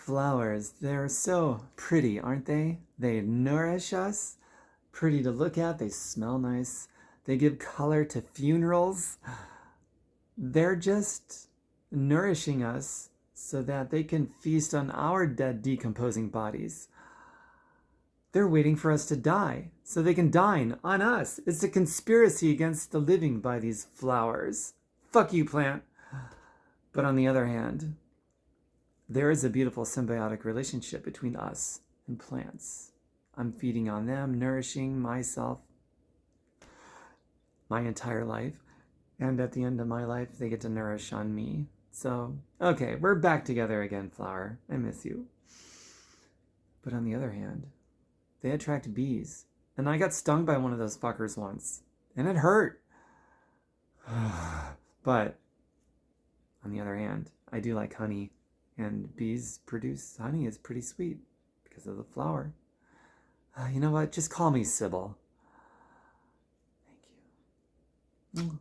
flowers, they're so pretty, aren't they? They nourish us, pretty to look at, they smell nice, they give color to funerals. They're just nourishing us so that they can feast on our dead, decomposing bodies. They're waiting for us to die so they can dine on us. It's a conspiracy against the living by these flowers. Fuck you, plant. But on the other hand, there is a beautiful symbiotic relationship between us and plants. I'm feeding on them, nourishing myself my entire life. And at the end of my life, they get to nourish on me. So, okay, we're back together again, flower. I miss you. But on the other hand, they attract bees. And I got stung by one of those fuckers once. And it hurt. But on the other hand, I do like honey. And bees produce honey is pretty sweet because of the flower. You know what? Just call me Sybil. Thank you.